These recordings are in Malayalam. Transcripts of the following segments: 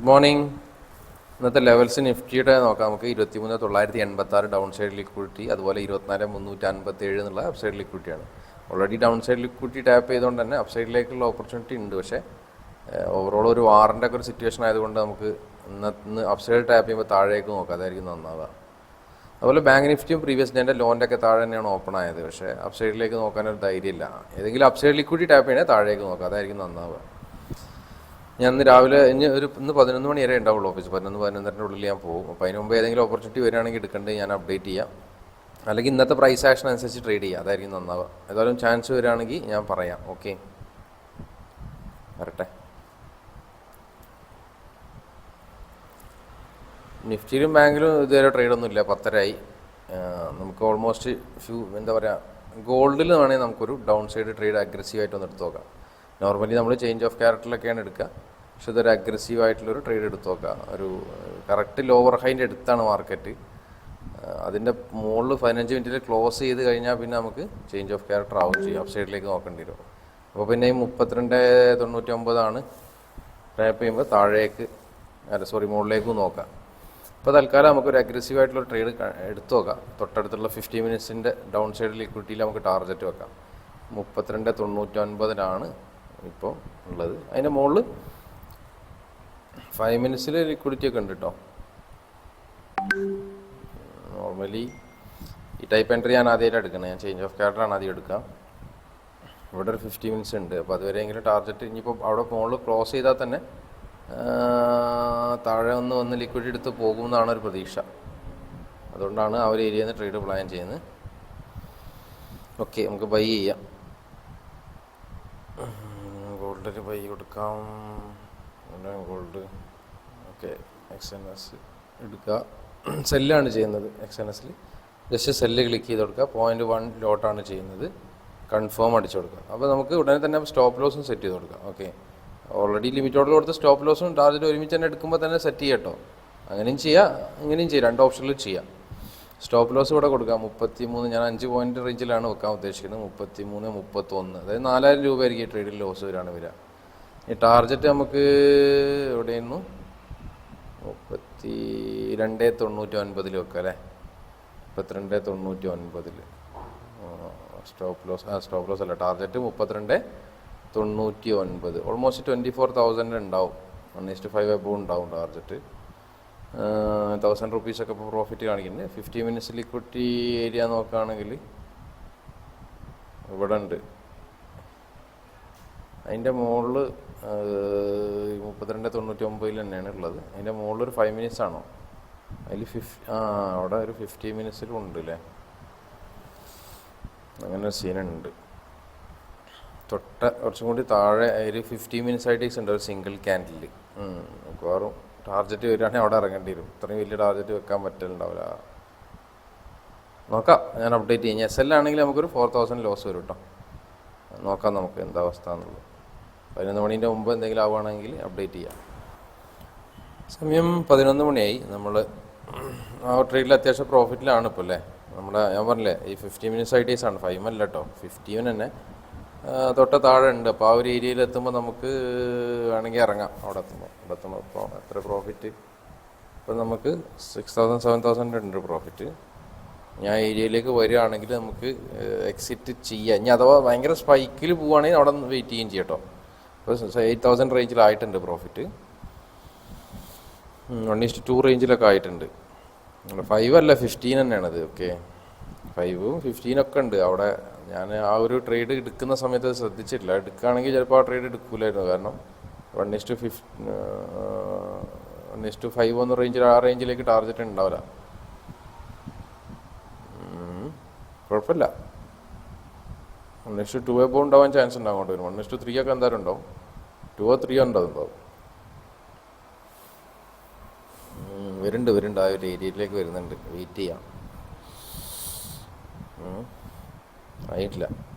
Good morning. ഇന്നത്തെ ലെവൽസ് നിഫ്റ്റിയുടെ നോക്കാം. നമുക്ക് 23,986 ഡൗൺ സൈഡ് ലിക്വിഡിറ്റി, അതുപോലെ 24,357 എന്നുള്ള അപ്പ് സൈഡ് ലിക്വിഡിറ്റിയാണ്. Already down side liquidity tap ചെയ്തുകൊണ്ട് തന്നെ അപ്പ് സൈഡിലേക്കുള്ള ഓപ്പർച്യൂണിറ്റി ഉണ്ട്. പക്ഷേ ഓവറോൾ ഒരു വാറിൻ്റെ ഒക്കെ ഒരു സിറ്റുവേഷൻ ആയതുകൊണ്ട് നമുക്ക് ഇന്ന് അപ്പ് സൈഡ് ടാപ്പ് ചെയ്യുമ്പോൾ താഴേക്ക് നോക്കാം, അതായിരിക്കും നന്നാവുക. അതുപോലെ ബാങ്ക് നിഫ്റ്റിയും പ്രീവിയസ് ഡേൻ്റെ ലോൻ്റെ ഒക്കെ താഴെ തന്നെയാണ് ഓപ്പൺ ആയത്. പക്ഷേ അപ്പ് സൈഡിലേക്ക് നോക്കാനൊരു ധൈര്യമില്ല. ഏതെങ്കിലും അപ്പ് സൈഡ് ലിക്വിഡിറ്റി ടാപ്പ് ചെയ്യണേ താഴേക്ക് നോക്കാം, അതായിരിക്കും നന്നാവുക. ഞാൻ ഇന്ന് രാവിലെ ഇന്ന് 11 മണി വരെ ഉണ്ടാവുള്ളൂ ഓഫീസ്. 11-11:30 ഉള്ളിൽ ഞാൻ പോകും. അപ്പോൾ അതിന് മുമ്പ് ഏതെങ്കിലും ഓപ്പർച്യൂണിറ്റി വരികയാണെങ്കിൽ എടുക്കേണ്ടത് ഞാൻ അപ്ഡേറ്റ് ചെയ്യാം, അല്ലെങ്കിൽ ഇന്നത്തെ പ്രൈസ് ആക്ഷൻ അനുസരിച്ച് ട്രേഡ് ചെയ്യാം, അതായിരിക്കും നന്നാവുക. ഏതായാലും ചാൻസ് വരികയാണെങ്കിൽ ഞാൻ പറയാം. ഓക്കെ, വരട്ടെ. നിഫ്റ്റിയിലും ബാങ്കിലും ഇതുവരെ ട്രേഡൊന്നും ഇല്ല. 10:30 നമുക്ക് ഓൾമോസ്റ്റ് എന്താ പറയുക, ഗോൾഡിൽ വേണമെങ്കിൽ നമുക്കൊരു ഡൗൺ സൈഡ് ട്രേഡ് അഗ്രസീവായിട്ടൊന്ന് എടുത്ത് നോക്കാം. നോർമലി നമ്മൾ ചേഞ്ച് ഓഫ് ക്യാരക്ടറിലൊക്കെയാണ് എടുക്കുക, പക്ഷെ ഇതൊരു അഗ്രസീവായിട്ടുള്ളൊരു ട്രേഡ് എടുത്ത് നോക്കാം. ഒരു കറക്റ്റ് ലോവർ ഹൈൻ്റെ അടുത്താണ് മാർക്കറ്റ്. അതിൻ്റെ മുകളിൽ 15 മിനിറ്റിൽ ക്ലോസ് ചെയ്ത് കഴിഞ്ഞാൽ പിന്നെ നമുക്ക് ചേഞ്ച് ഓഫ് ക്യാരക്ടർ ആവും ചെയ്യും, അപ്പ് സൈഡിലേക്ക് നോക്കേണ്ടി വരും. അപ്പോൾ പിന്നെ ഈ 32.99 ടാപ്പ് ചെയ്യുമ്പോൾ താഴേക്ക് മുകളിലേക്ക് നോക്കാം. ഇപ്പോൾ തൽക്കാലം നമുക്കൊരു അഗ്രസീവായിട്ടുള്ള ട്രേഡ് എടുത്തു നോക്കാം. തൊട്ടടുത്തുള്ള 50 മിനിറ്റ്സിൻ്റെ ഡൗൺ സൈഡ് ലിക്വിഡിറ്റിയിൽ നമുക്ക് ടാർഗറ്റ് വെക്കാം. 32.99 ഇപ്പോൾ ഉള്ളത്. അതിൻ്റെ മുകളിൽ 5 മിനിറ്റ്സിൽ ലിക്വിഡിറ്റി ഒക്കെ ഉണ്ട് കേട്ടോ. നോർമലി ഈ ടൈപ്പ് എൻട്രി ഞാൻ ആദ്യമായിട്ട് എടുക്കുന്നത്. ഞാൻ ചേഞ്ച് ഓഫ് ക്യാരക്ടറാണ് ആദ്യം എടുക്കുക. ഇവിടെ ഒരു 50 മിനിറ്റ്സ് ഉണ്ട്. അപ്പോൾ അതുവരെയെങ്കിലും ടാർഗറ്റ് ഇനിയിപ്പോൾ അവിടെ മുകളിൽ ക്ലോസ് ചെയ്താൽ തന്നെ താഴെ വന്ന് ലിക്വിഡിറ്റി എടുത്ത് പോകുമെന്നാണ് ഒരു പ്രതീക്ഷ. അതുകൊണ്ടാണ് ആ ഒരു ഏരിയയിൽ നിന്ന് ട്രേഡ് പ്ലാൻ ചെയ്യുന്നത്. ഓക്കെ, നമുക്ക് ബൈ ചെയ്യാം. ഗോൾഡിൽ ബൈ കൊടുക്കാം. ഗോൾഡ് ഓക്കെ, XNS എടുക്കുക. സെല്ലാണ് ചെയ്യുന്നത്. XNSൽ ജസ്റ്റ് സെല്ല് ക്ലിക്ക് ചെയ്ത് കൊടുക്കുക. 0.1 ലോട്ടാണ് ചെയ്യുന്നത്. കൺഫേം അടിച്ചു കൊടുക്കുക. അപ്പോൾ നമുക്ക് ഉടനെ തന്നെ സ്റ്റോപ്പ് ലോസും സെറ്റ് ചെയ്ത് കൊടുക്കാം. ഓക്കെ, ഓൾറെഡി ലിമിറ്റ് ഓർഡർ കൊടുത്ത് സ്റ്റോപ്പ് ലോസും ടാർഗറ്റ് ഒരുമിച്ച് തന്നെ എടുക്കുമ്പോൾ തന്നെ സെറ്റ് ചെയ്യാം കേട്ടോ. അങ്ങനെയും ചെയ്യാം, ഇങ്ങനെയും ചെയ്യാം, രണ്ട് ഓപ്ഷനിലും ചെയ്യാം. സ്റ്റോപ്പ് ലോസ് ഇവിടെ കൊടുക്കാം 33. ഞാൻ 5 പോയിന്റ് റേഞ്ചിലാണ് വെക്കാൻ ഉദ്ദേശിക്കുന്നത്. 33, 31, അതായത് 4,000 രൂപയായിരിക്കും ഈ ട്രേഡിൽ ലോസ് വരിക. ഈ ടാർഗറ്റ് നമുക്ക് എവിടെയായിരുന്നു? 32.99 വെക്കാം അല്ലേ? 32.99 സ്റ്റോപ്പ് ലോസ് അല്ല, ടാർഗറ്റ് 32.99. ഓൾമോസ്റ്റ് 24,000 ഉണ്ടാവും. 1:5 എബോവ് ഉണ്ടാവും ടാർഗറ്റ്. 1,000 റുപ്പീസൊക്കെ ഇപ്പോൾ പ്രോഫിറ്റ് കാണിക്കുന്നത്. 50 മിനിറ്റ്സ് ലിക്വിഡിറ്റി ഏരിയ നോക്കുകയാണെങ്കിൽ ഇവിടെ ഉണ്ട്. അതിൻ്റെ മുകളിൽ 32.99 തന്നെയാണ് ഉള്ളത്. അതിൻ്റെ മുകളിൽ ഒരു 5 മിനിറ്റ്സ് ആണോ? അതിൽ അവിടെ ഒരു 50 മിനിറ്റ്സിലും ഉണ്ട് അല്ലേ? അങ്ങനെ ഒരു സീനുണ്ട്. കുറച്ചും കൂടി താഴെ ഒരു 50 മിനിറ്റ്സ് ആയിട്ട് ഉണ്ട് ഒരു സിംഗിൾ ക്യാൻഡിൽ. മിക്കവാറും ടാർഗറ്റ് വരികയാണെങ്കിൽ അവിടെ ഇറങ്ങേണ്ടി വരും. ഇത്രയും വലിയ ടാർഗറ്റ് വെക്കാൻ പറ്റുന്നുണ്ടാവില്ല. നോക്കാം, ഞാൻ അപ്ഡേറ്റ് ചെയ്യാം. SL ആണെങ്കിൽ നമുക്കൊരു 4,000 ലോസ് വരും കേട്ടോ. നോക്കാം നമുക്ക് എന്താ അവസ്ഥ എന്നുള്ളത്. 11 മണീൻ്റെ മുമ്പ് എന്തെങ്കിലും ആവുകയാണെങ്കിൽ അപ്ഡേറ്റ് ചെയ്യാം. സമയം 11 മണിയായി. നമ്മൾ ആ ട്രേഡിൽ അത്യാവശ്യം പ്രോഫിറ്റിലാണ് ഇപ്പോൾ അല്ലേ? ഞാൻ പറഞ്ഞില്ലേ, ഈ 50 മിനിറ്റ്സ് ഐറ്റീസ് ആണ്, 5 അല്ല കേട്ടോ, 15 തന്നെ തൊട്ട് താഴെ ഉണ്ട്. അപ്പോൾ ആ ഒരു ഏരിയയിൽ എത്തുമ്പോൾ നമുക്ക് വേണമെങ്കിൽ ഇറങ്ങാം. അവിടെ എത്തുമ്പോൾ ഇപ്പോൾ എത്ര പ്രോഫിറ്റ്? ഇപ്പം നമുക്ക് 6,000 7,000 ഉണ്ട് പ്രോഫിറ്റ്. ഞാൻ ഏരിയയിലേക്ക് വരികയാണെങ്കിൽ നമുക്ക് എക്സിറ്റ് ചെയ്യാം. ഇനി അഥവാ ഭയങ്കര സ്പൈക്കിൽ പോവുകയാണെങ്കിൽ അവിടെ വെയിറ്റ് ചെയ്യുകയും ചെയ്യാം കേട്ടോ. ഇപ്പോൾ 8,000 റേഞ്ചിലായിട്ടുണ്ട് പ്രോഫിറ്റ്. 1:2 റേഞ്ചിലൊക്കെ ആയിട്ടുണ്ട്. 5 അല്ല, 15 തന്നെയാണത്. ഓക്കെ, 5ഉം 15 ഉണ്ട് അവിടെ. ഞാൻ ആ ഒരു ട്രേഡ് എടുക്കുന്ന സമയത്ത് അത് ശ്രദ്ധിച്ചിട്ടില്ല. എടുക്കുകയാണെങ്കിൽ ചിലപ്പോൾ ആ ട്രേഡ് എടുക്കില്ലായിരുന്നു. കാരണം 1:5 എന്ന റേഞ്ചിൽ, ആ റേഞ്ചിലേക്ക് ടാർഗറ്റ് ഉണ്ടാവില്ല. കുഴപ്പമില്ല. 1:2 എബോവ് ഉണ്ടാവാൻ ചാൻസ് ഉണ്ടാവും. അങ്ങോട്ട് വരും 1:3 ഒക്കെ എന്തായാലും ഉണ്ടാവും. 2 or 3 ഉണ്ടാവും. വരുന്നുണ്ട്. ആ ഒരു ഏരിയയിലേക്ക് വരുന്നുണ്ട്. വെയിറ്റ് ചെയ്യാം. ആയിട്ടില്ല.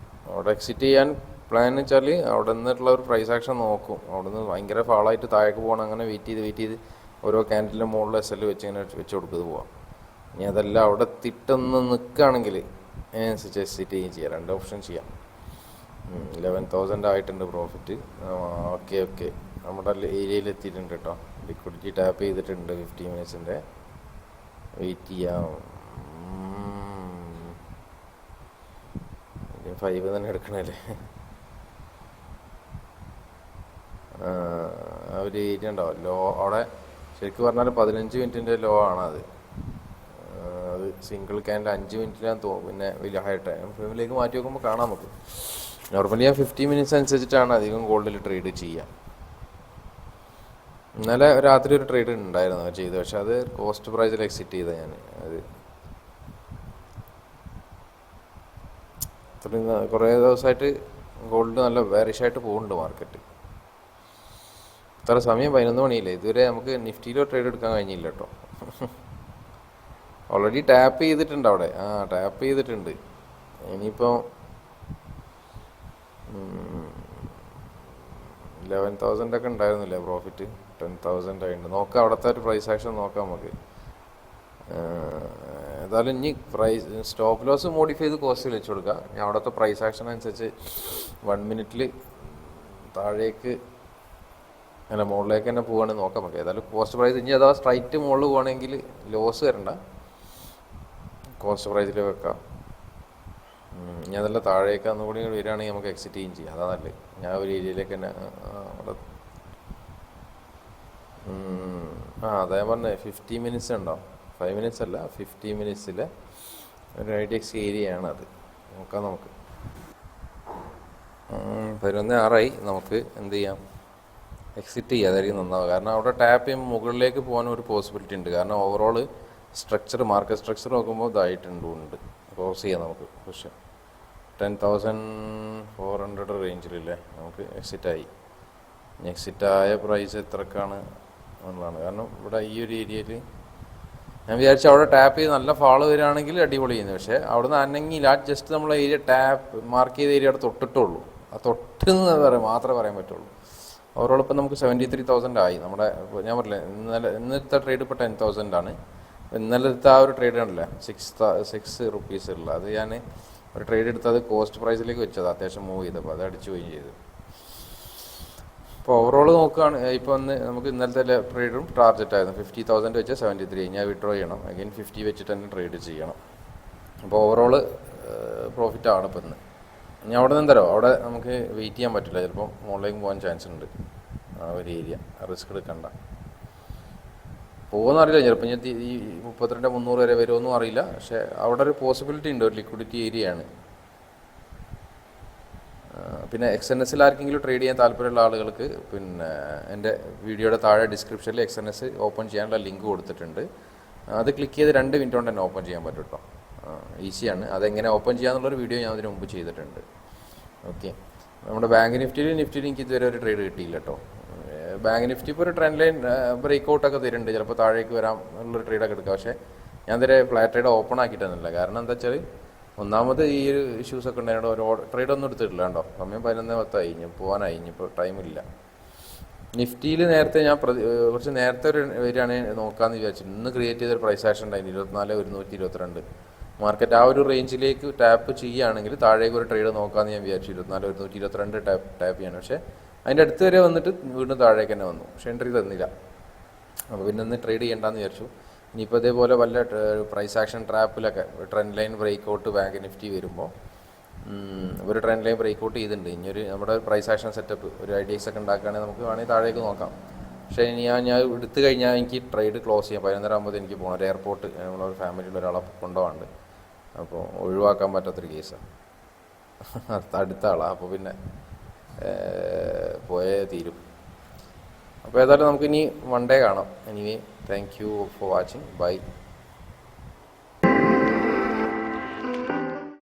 അവിടെ എക്സിറ്റ് ചെയ്യാൻ പ്ലാൻ വെച്ചാൽ അവിടെ നിന്നിട്ടുള്ള ഒരു പ്രൈസ് ആക്ഷൻ നോക്കും. അവിടെ നിന്ന് ഭയങ്കര ഫാളായിട്ട് താഴേക്ക് പോകണം. അങ്ങനെ വെയിറ്റ് ചെയ്ത് ഓരോ ക്യാൻഡിലിൻ്റെ മുകളിൽ SL വെച്ച് കൊടുക്കുന്നത് പോവാം. ഇനി അതെല്ലാം അവിടെ തിട്ടൊന്ന് നിൽക്കുകയാണെങ്കിൽ അതിനനുസരിച്ച് എക്സിറ്റ് ചെയ്യുകയും ചെയ്യാം. 2 ഓപ്ഷൻ ചെയ്യാം. 11,000 ആയിട്ടുണ്ട് പ്രോഫിറ്റ്. ഓക്കെ നമ്മുടെ ഏരിയയിൽ എത്തിയിട്ടുണ്ട് കേട്ടോ. ലിക്വിഡിറ്റി ടാപ്പ് ചെയ്തിട്ടുണ്ട് 15 മിനിറ്റ്സിൻ്റെ. വെയിറ്റ് ചെയ്യാം. 5 തന്നെ എടുക്കണല്ലേ. ഒരു ഏരിയ ഉണ്ടാവും ലോ അവിടെ. ശരിക്കും പറഞ്ഞാൽ 15 മിനിറ്റിൻ്റെ ലോ ആണത്. അത് സിംഗിൾ ക്യാൻഡിൽ 5 മിനിറ്റിലാണ് പിന്നെ വലിയ ഹൈ ടൈം ഫ്രെയിമിലേക്ക് മാറ്റി നോക്കുമ്പോൾ കാണാം നമുക്ക്. നോർമലി ഞാൻ 50 മിനിറ്റ്സ് അനുസരിച്ചിട്ടാണ് അധികം ഗോൾഡിൽ ട്രേഡ് ചെയ്യുക. ഇന്നലെ രാത്രി ഒരു ട്രേഡ് ഉണ്ടായിരുന്നു അത് ചെയ്തു, പക്ഷെ അത് കോസ്റ്റ് പ്രൈസിൽ എക്സിറ്റ് ചെയ്ത ഞാൻ. അത് കുറേ ദിവസമായിട്ട് ഗോൾഡ് നല്ല വാരിഷ് ആയിട്ട് പോകുന്നുണ്ട് മാർക്കറ്റ്. ഇത്ര സമയം 11 മണിയില്ലേ, ഇതുവരെ നമുക്ക് നിഫ്റ്റിയിലോ ട്രേഡ് എടുക്കാൻ കഴിഞ്ഞില്ല കേട്ടോ. ഓൾറെഡി ടാപ്പ് ചെയ്തിട്ടുണ്ട് അവിടെ. ടാപ്പ് ചെയ്തിട്ടുണ്ട്. ഇനിയിപ്പോൾ 11,000 ഒക്കെ ഉണ്ടായിരുന്നില്ലേ പ്രോഫിറ്റ്, 10,000 ആയിട്ടുണ്ട്. നോക്കാം അവിടുത്തെ ഒരു പ്രൈസ് ആക്ഷൻ നോക്കാം നമുക്ക്. ഏതായാലും ഇനി പ്രൈസ് സ്റ്റോപ്പ് ലോസ് മോഡിഫൈ ചെയ്ത് കോസ്റ്റ് വെച്ച് കൊടുക്കാം. ഞാൻ അവിടുത്തെ പ്രൈസ് ആക്ഷൻ അനുസരിച്ച് 1 മിനിറ്റിൽ താഴേക്ക് അങ്ങനെ മുകളിലേക്ക് തന്നെ പോവുകയാണെങ്കിൽ നോക്കാം നമുക്ക്. ഏതായാലും കോസ്റ്റ് പ്രൈസ് ഇനി അഥവാ സ്ട്രൈറ്റ് മുകളിൽ പോകണമെങ്കിൽ ലോസ് വരണ്ട, കോസ്റ്റ് പ്രൈസിൽ വെക്കാം. ഇനി അതല്ല താഴേക്ക് ഒന്നുകൂടി വരികയാണെങ്കിൽ നമുക്ക് എക്സിറ്റ് ചെയ്യും ചെയ്യാം. അതാ നല്ലത്. ഞാൻ ഒരു ഏരിയയിലേക്ക് തന്നെ അവിടെ അതാ ഞാൻ പറഞ്ഞത് 50 മിനിറ്റ്സ് ഉണ്ടാവും. 5 മിനിറ്റ്സ് അല്ല, 50 മിനിറ്റ്സിലെ ഒരു IDX ഏരിയയാണ് അത്. നോക്കാം നമുക്ക്. 11:06 നമുക്ക് എന്ത് ചെയ്യാം, എക്സിറ്റ് ചെയ്യുക. അതായിരിക്കും നന്നാവുക. കാരണം അവിടെ ടാപ്പ് ചെയ്യുമ്പോൾ മുകളിലേക്ക് പോകാൻ ഒരു പോസിബിലിറ്റി ഉണ്ട്. കാരണം ഓവറോൾ സ്ട്രക്ചർ, മാർക്കറ്റ് സ്ട്രക്ചർ നോക്കുമ്പോൾ ഇതായിട്ടുണ്ട്. ക്ലോസ് ചെയ്യാം നമുക്ക്. പക്ഷേ 10,400 റേഞ്ചിലില്ലേ നമുക്ക് എക്സിറ്റായി. എക്സിറ്റായ പ്രൈസ് എത്രക്കാണ് എന്നുള്ളതാണ്. കാരണം ഇവിടെ ഈ ഒരു ഏരിയയിൽ ഞാൻ വിചാരിച്ചു അവിടെ ടാപ്പ് ചെയ്ത് നല്ല ഫാള് വരികയാണെങ്കിൽ അടിപൊളി ചെയ്യുന്നു. പക്ഷേ അവിടെ നിന്ന് അനങ്ങിയില്ല. ജസ്റ്റ് നമ്മൾ ഏരിയ ടാപ്പ് മാർക്ക് ചെയ്ത ഏരിയ അവിടെ തൊട്ടിട്ടുള്ളൂ. ആ തൊട്ടെന്ന് മാത്രമേ പറയാൻ പറ്റുള്ളൂ. ഓവറോൾ ഇപ്പം നമുക്ക് 73,000 ആയി. നമ്മുടെ ഞാൻ പറഞ്ഞില്ലേ ഇന്നത്തെ ട്രേഡ് ഇപ്പോൾ 10,000 ആണ്. ഇന്നലത്തെ ആ ഒരു ട്രേഡ് ആണല്ലേ 6 റുപ്പീസ് ഉള്ള, അത് ഞാൻ ഒരു ട്രേഡ് എടുത്തത് കോസ്റ്റ് പ്രൈസിലേക്ക് വെച്ചത്. അത്യാവശ്യം മൂവ് ചെയ്തപ്പോൾ അത് അടിച്ചു പോവുകയും ചെയ്തു. ഇപ്പോൾ ഓവറോൾ നോക്കുകയാണ് ഇപ്പോൾ നമുക്ക് ഇന്നലത്തെ ട്രേഡും ടാർജറ്റ് ആയിരുന്നു 50,000 വെച്ച് 73. ഞാൻ വിഡ്രോ ചെയ്യണം, അഗൈൻ 50 വെച്ചിട്ട് തന്നെ ട്രേഡ് ചെയ്യണം. അപ്പോൾ ഓവറോൾ പ്രോഫിറ്റ് ആണ് ഇപ്പം ഇന്ന്. ഇനി അവിടെ നിന്ന് എന്തോ അവിടെ നമുക്ക് വെയിറ്റ് ചെയ്യാൻ പറ്റില്ല, ചിലപ്പോൾ മുകളിലേക്ക് പോകാൻ ചാൻസ് ഉണ്ട്. ആ ഒരു ഏരിയ റിസ്ക് എടുക്കണ്ട. പോകുമെന്ന് അറിയില്ല, ചിലപ്പോൾ ഞാൻ ഈ 32,300 വരെ വരുമെന്നും അറിയില്ല. പക്ഷേ അവിടെ ഒരു പോസിബിലിറ്റി ഉണ്ട്, ഒരു ലിക്വിഡിറ്റി ഏരിയയാണ്. പിന്നെ XNSൽ ആർക്കെങ്കിലും ട്രേഡ് ചെയ്യാൻ താല്പര്യമുള്ള ആളുകൾക്ക് പിന്നെ എൻ്റെ വീഡിയോയുടെ താഴെ ഡിസ്ക്രിപ്ഷനിൽ XNS ഓപ്പൺ ചെയ്യാനുള്ള ലിങ്ക് കൊടുത്തിട്ടുണ്ട്. അത് ക്ലിക്ക് ചെയ്ത് 2 മിനിറ്റ് കൊണ്ട് തന്നെ ഓപ്പൺ ചെയ്യാൻ പറ്റും കേട്ടോ. ഈസിയാണ്. അതെങ്ങനെ ഓപ്പൺ ചെയ്യാന്നുള്ളൊരു വീഡിയോ ഞാൻ അതിന് മുമ്പ് ചെയ്തിട്ടുണ്ട്. ഓക്കെ. നമ്മുടെ ബാങ്ക് നിഫ്റ്റിയിൽ എനിക്ക് ഇതുവരെ ഒരു ട്രേഡ് കിട്ടിയില്ല കേട്ടോ. ബാങ്ക് നിഫ്റ്റി ഇപ്പോൾ ഒരു ട്രെൻഡ് ലൈൻ ബ്രേക്ക് ഔട്ടൊക്കെ തരുന്നുണ്ട്. ചിലപ്പോൾ താഴേക്ക് വരാം ഉള്ളൊരു ട്രേഡൊക്കെ എടുക്കാം. പക്ഷേ ഞാൻ ഇതുവരെ ഫ്ലാറ്റ് ട്രേഡ് ഓപ്പൺ ആക്കിയിട്ടൊന്നുമില്ല. കാരണം എന്താ വെച്ചാൽ ഒന്നാമത് ഈ ഒരു ഇഷ്യൂസൊക്കെ ഉണ്ടായതുകൊണ്ട് ഒരു ട്രേഡ് ഒന്നും എടുത്തിട്ടില്ല കേട്ടോ. സമയം 11:10 ഇനി പോകാനായി, ഇനിയിപ്പോൾ ടൈമില്ല. നിഫ്റ്റിയിൽ നേരത്തെ ഞാൻ കുറച്ച് നേരത്തെ ഒരു വരികയാണെങ്കിൽ നോക്കാമെന്ന് വിചാരിച്ചു. ഇന്ന് ക്രിയേറ്റ് ചെയ്തൊരു പ്രൈസ് ആക്ഷൻ ഉണ്ടായിരുന്നു 24,122. മാർക്കറ്റ് ആ ഒരു റേഞ്ചിലേക്ക് ടാപ്പ് ചെയ്യുകയാണെങ്കിൽ താഴേക്ക് ഒരു ട്രേഡ് നോക്കാമെന്ന് ഞാൻ വിചാരിച്ചു. 24,122 ടാപ്പ് ചെയ്യണം. പക്ഷേ അതിൻ്റെ അടുത്ത് വരെ വന്നിട്ട് വീണ്ടും താഴേക്ക് തന്നെ വന്നു. പക്ഷേ എൻട്രി തന്നില്ല. അപ്പോൾ പിന്നെ ഒന്ന് ട്രേഡ് ചെയ്യേണ്ടെന്ന് വിചാരിച്ചു. ഇനിയിപ്പോൾ ഇതേപോലെ വല്ല പ്രൈസ് ആക്ഷൻ ട്രാപ്പിലൊക്കെ trend line break out bank nifty വരുമ്പോൾ ഒരു ട്രെൻഡ് ലൈൻ ബ്രേക്ക് ഔട്ട് ചെയ്തിട്ടുണ്ട്. ഇനിയൊരു നമ്മുടെ പ്രൈസ് ആക്ഷൻ സെറ്റപ്പ് ഒരു IDX ഒക്കെ ഉണ്ടാക്കുകയാണെങ്കിൽ നമുക്ക് വേണമെങ്കിൽ താഴേക്ക് നോക്കാം. പക്ഷേ ഞാൻ എടുത്തു കഴിഞ്ഞാൽ എനിക്ക് ട്രേഡ് ക്ലോസ് ചെയ്യാം. 11:30 എനിക്ക് പോകണം. ഒരു എയർപോർട്ട് നമ്മളൊരു ഫാമിലിയിൽ ഒരാളെ കൊണ്ടുപോകാണ്ട്. അപ്പോൾ ഒഴിവാക്കാൻ പറ്റാത്തൊരു കേസാണ്. അടുത്ത ആളാണ്. അപ്പോൾ പിന്നെ പോയേ തീരും. അപ്പോൾ ഏതായാലും നമുക്കിനി വൺ ഡേ കാണാം. Anyway thank you for watching. By.